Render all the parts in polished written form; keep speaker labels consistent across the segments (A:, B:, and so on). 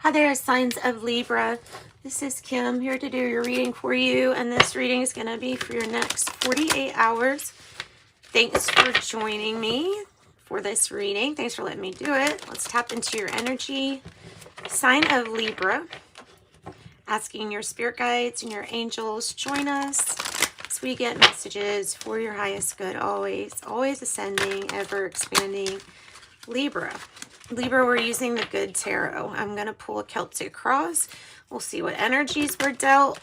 A: Hi there, signs of Libra. This is Kim here to do your reading for you, and this reading is going to be for your next 48 hours. Thanks for joining me for this reading. Thanks for letting me do it. Let's tap into your energy. Sign of Libra. Asking your spirit guides and your angels join us as we get messages for your highest good always. Always ascending, ever expanding. Libra. Libra, we're using the Good Tarot. I'm going to pull a Celtic cross. We'll see what energies were dealt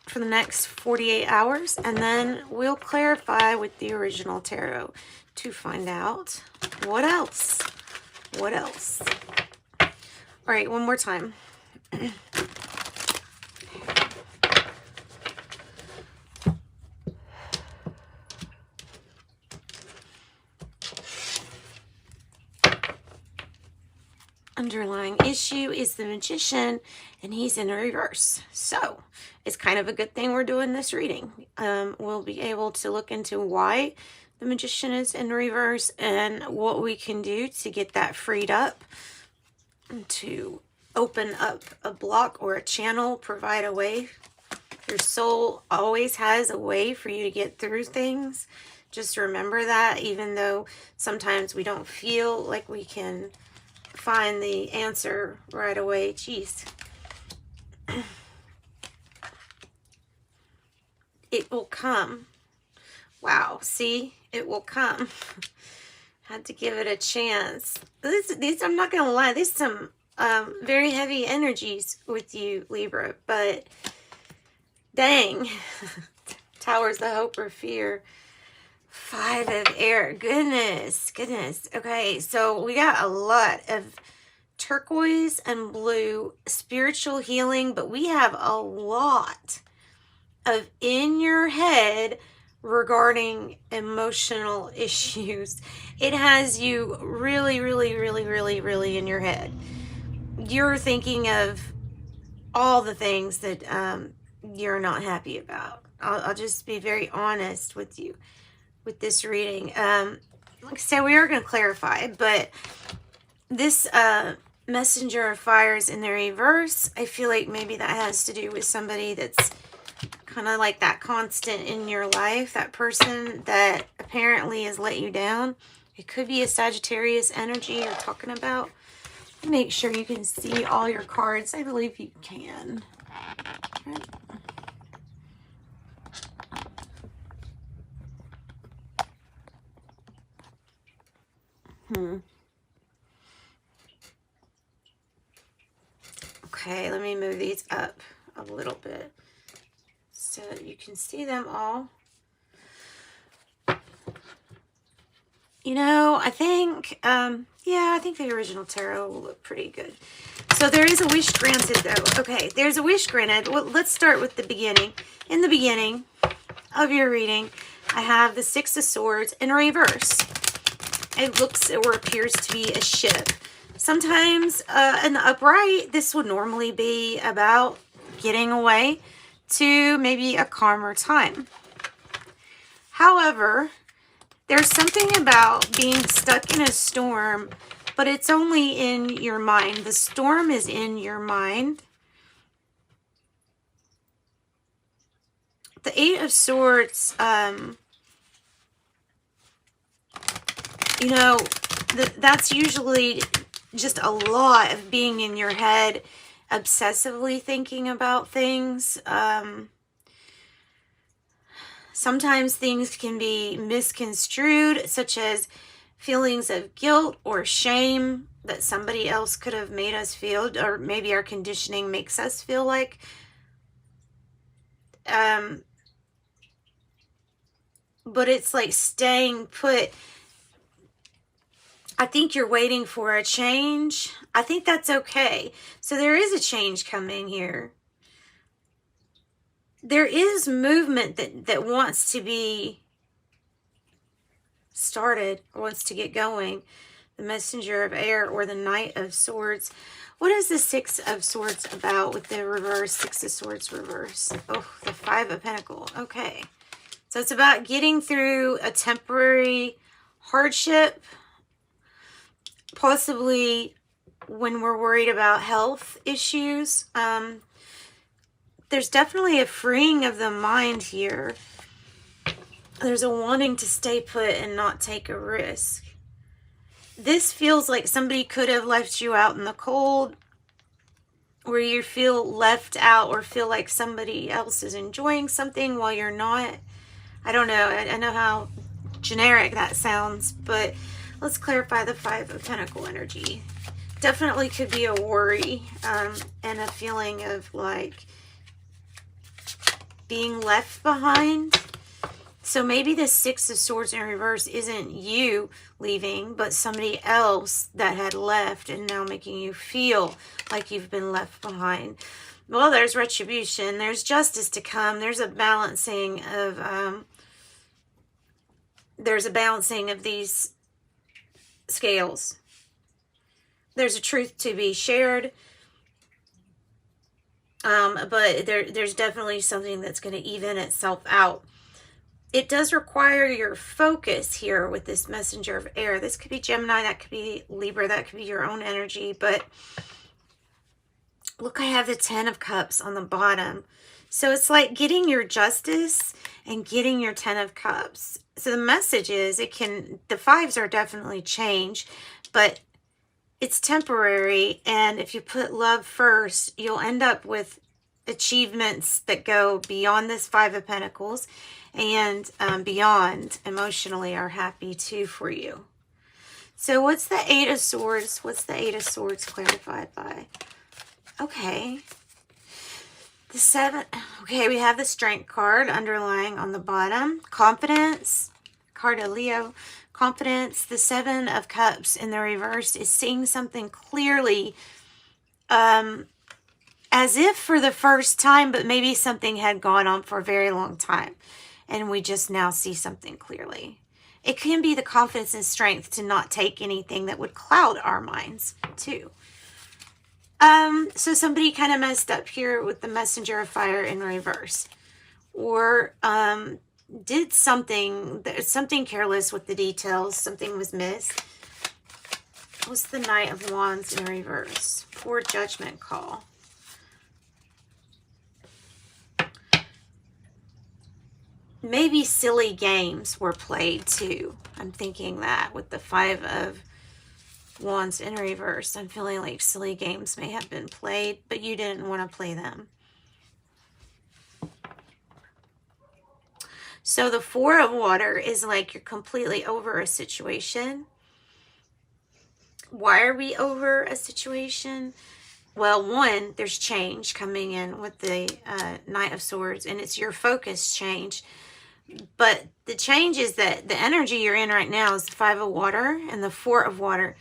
A: for the next 48 hours. And then we'll clarify with the original tarot to find out what else. What else? All right, one more time. Underlying issue is the Magician, and he's in reverse. So it's kind of a good thing we're doing this reading. We'll be able to look into why the Magician is in reverse and what we can do to get that freed up, to open up a block or a channel, provide a way. Your soul always has a way for you to get through things. Just remember that, even though sometimes we don't feel like we can find the answer right away. Jeez. It will come. Wow, see? It will come. Had to give it a chance. These I'm not going to lie, there's some very heavy energies with you, Libra, but dang. Towers the hope or fear. 5 of air. Goodness. Okay, so we got a lot of turquoise and blue spiritual healing, but we have a lot of in your head regarding emotional issues. It has you really in your head. You're thinking of all the things that you're not happy about. I'll just be very honest with you with this reading. Like I said, we are going to clarify, but this messenger of fire is in the reverse. I feel like maybe that has to do with somebody that's kind of like that constant in your life, that person that apparently has let you down. It could be a Sagittarius energy you're talking about. Make sure you can see all your cards. I believe you can. Right. Okay, let me move these up a little bit so you can see them all. You know, I think, yeah, I think the original tarot will look pretty good. So there is a wish granted, though. Okay, there's a wish granted. Well, let's start with the beginning. In the beginning of your reading, I have the 6 of Swords in reverse. It looks or appears to be a ship. Sometimes in the upright, this would normally be about getting away to maybe a calmer time. However, there's something about being stuck in a storm, but it's only in your mind. The storm is in your mind. The 8 of Swords, you know, that's usually just a lot of being in your head, obsessively thinking about things. Sometimes things can be misconstrued, such as feelings of guilt or shame that somebody else could have made us feel, or maybe our conditioning makes us feel like. But it's like staying put. I think you're waiting for a change. I think that's okay. So there is a change coming here. There is movement that wants to be started, wants to get going. The messenger of air or the Knight of Swords. What is the 6 of Swords about with the reverse? 6 of Swords reverse. Oh, the 5 of Pentacles. Okay. So it's about getting through a temporary hardship. Possibly when we're worried about health issues. There's definitely a freeing of the mind here. There's a wanting to stay put and not take a risk. This feels like somebody could have left you out in the cold, where you feel left out or feel like somebody else is enjoying something while you're not. I don't know. I know how generic that sounds, but let's clarify the Five of Pentacles energy. Definitely could be a worry and a feeling of like being left behind. So maybe the Six of Swords in reverse isn't you leaving, but somebody else that had left and now making you feel like you've been left behind. Well, there's retribution. There's justice to come. There's a balancing of these scales. There's a truth to be shared. But there's definitely something that's going to even itself out. It does require your focus here with this messenger of air. This could be Gemini, that could be Libra, that could be your own energy. But look, I have the 10 of Cups on the bottom. So it's like getting your justice and getting your 10 of Cups. So the message is the fives are definitely change, but it's temporary. And if you put love first, you'll end up with achievements that go beyond this Five of Pentacles and beyond emotionally are happy too for you. So what's the Eight of Swords? What's the Eight of Swords clarified by? Okay. The Seven. Okay, we have the Strength card underlying on the bottom. Confidence. Card of Leo. Confidence. The Seven of Cups in the reverse is seeing something clearly, as if for the first time, but maybe something had gone on for a very long time and we just now see something clearly. It can be the confidence and strength to not take anything that would cloud our minds too. So somebody kind of messed up here with the Messenger of Fire in reverse, or did something careless with the details. Something was missed. What's the Knight of Wands in reverse? Poor judgment call. Maybe silly games were played too. I'm thinking that with the Five of Wands in reverse. I'm feeling like silly games may have been played, but you didn't want to play them. So the Four of Water is like you're completely over a situation. Why are we over a situation? Well, one, there's change coming in with the Knight of Swords, and it's your focus change. But the change is that the energy you're in right now is the Five of Water and the Four of Water.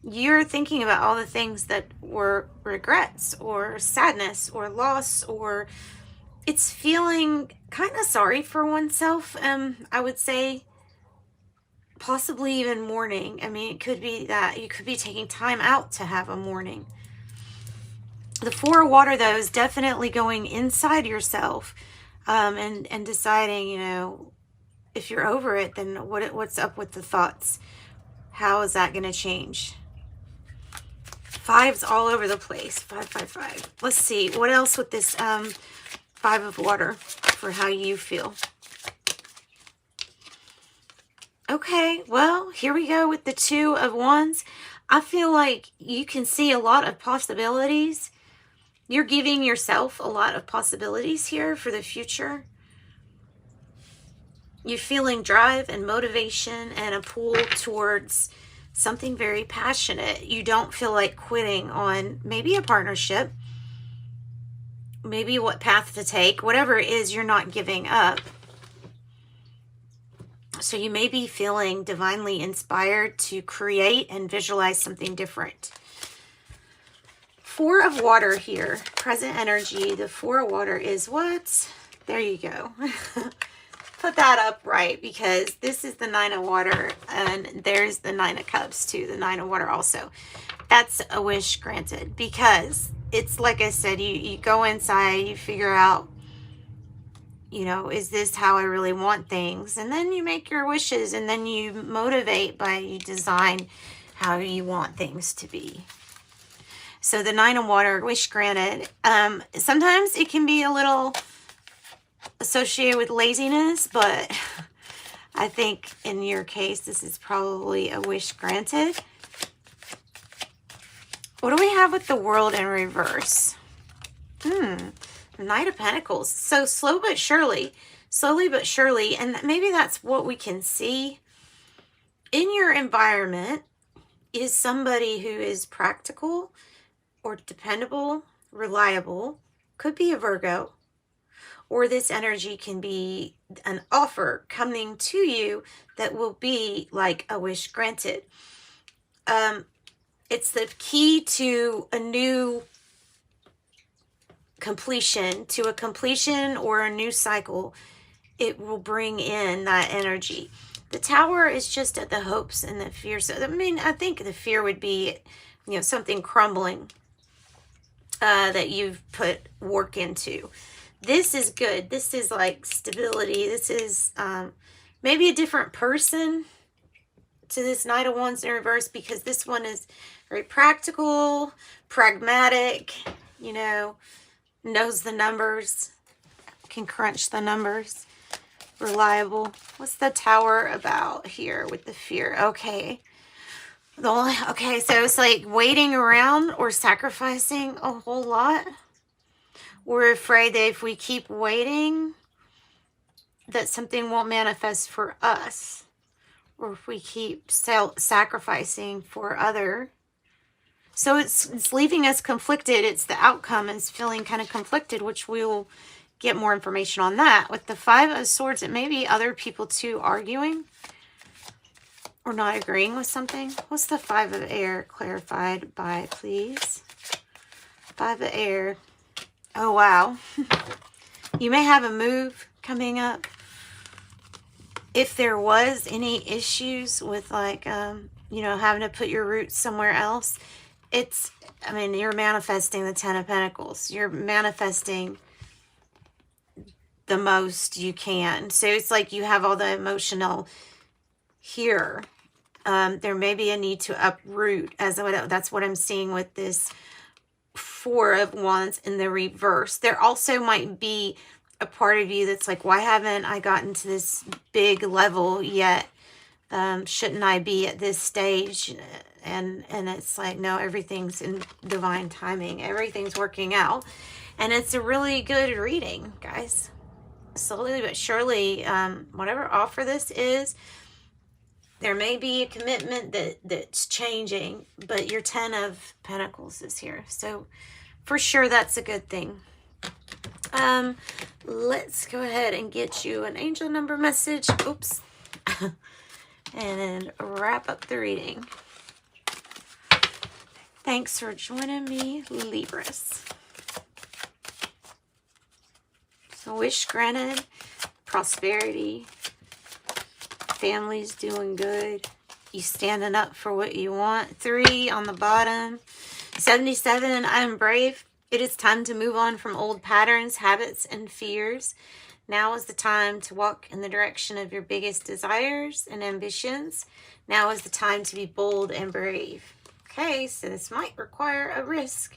A: You're thinking about all the things that were regrets or sadness or loss, or it's feeling kind of sorry for oneself. I would say possibly even mourning. I mean, it could be that you could be taking time out to have a mourning. The Four of Water, though, is definitely going inside yourself and deciding, you know, if you're over it, then what's up with the thoughts? How is that going to change? Fives all over the place. 5, 5, 5. Let's see. What else with this Five of Water for how you feel? Okay, well, here we go with the Two of Wands. I feel like you can see a lot of possibilities. You're giving yourself a lot of possibilities here for the future. You're feeling drive and motivation and a pull towards something very passionate. You don't feel like quitting on maybe a partnership, maybe what path to take. Whatever it is, you're not giving up. So you may be feeling divinely inspired to create and visualize something different. Four of Water here, present energy. The Four of Water is what? There you go. Put that up right, because this is the Nine of Water and there's the Nine of Cups too, the Nine of Water also. That's a wish granted, because it's like I said, you go inside, you figure out, you know, is this how I really want things? And then you make your wishes, and then you motivate by you design how you want things to be. So the Nine of Water, wish granted. Sometimes it can be a little associated with laziness, but I think in your case, this is probably a wish granted. What do we have with the World in reverse? Knight of Pentacles. So slow but surely, slowly but surely, and maybe that's what we can see in your environment, is somebody who is practical or dependable, reliable. Could be a Virgo, or this energy can be an offer coming to you that will be like a wish granted. It's the key to a new completion, to a completion or a new cycle. It will bring in that energy. The Tower is just at the hopes and the fears. So, I mean, I think the fear would be, you know, something crumbling that you've put work into. This is good. This is like stability. This is maybe a different person to this Knight of Wands in reverse, because this one is very practical, pragmatic, you know, knows the numbers, can crunch the numbers, reliable. What's the Tower about here with the fear? Okay. Okay, so it's like waiting around or sacrificing a whole lot. We're afraid that if we keep waiting, that something won't manifest for us. Or if we keep sacrificing for other. So it's leaving us conflicted. It's the outcome is feeling kind of conflicted, which we'll get more information on that. With the Five of Swords, it may be other people too arguing or not agreeing with something. What's the Five of Air clarified by, please? Five of Air. Oh, wow. You may have a move coming up. If there was any issues with like, you know, having to put your roots somewhere else, it's, I mean, you're manifesting the Ten of Pentacles. You're manifesting the most you can. So it's like you have all the emotional here. There may be a need to uproot, that's what I'm seeing with this Four of Wands in the reverse. There also might be a part of you that's like, why haven't I gotten to this big level yet? Shouldn't I be at this stage? And it's like, no, everything's in divine timing. Everything's working out. And it's a really good reading, guys. Slowly but surely, whatever offer this is, there may be a commitment that's changing, but your Ten of Pentacles is here. So for sure, that's a good thing. Let's go ahead and get you an angel number message. Oops. And wrap up the reading. Thanks for joining me, Libras. So wish granted, prosperity, family's doing good, you standing up for what you want. 3 on the bottom. 77, I am brave. It is time to move on from old patterns, habits, and fears. Now is the time to walk in the direction of your biggest desires and ambitions. Now is the time to be bold and brave. Okay, so this might require a risk.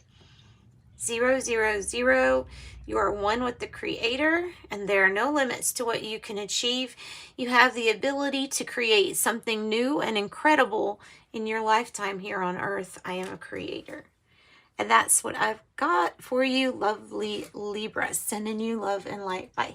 A: 0, 0, 0. You are one with the Creator, and there are no limits to what you can achieve. You have the ability to create something new and incredible in your lifetime here on Earth. I am a creator. And that's what I've got for you, lovely Libra. Sending you love and light. Bye.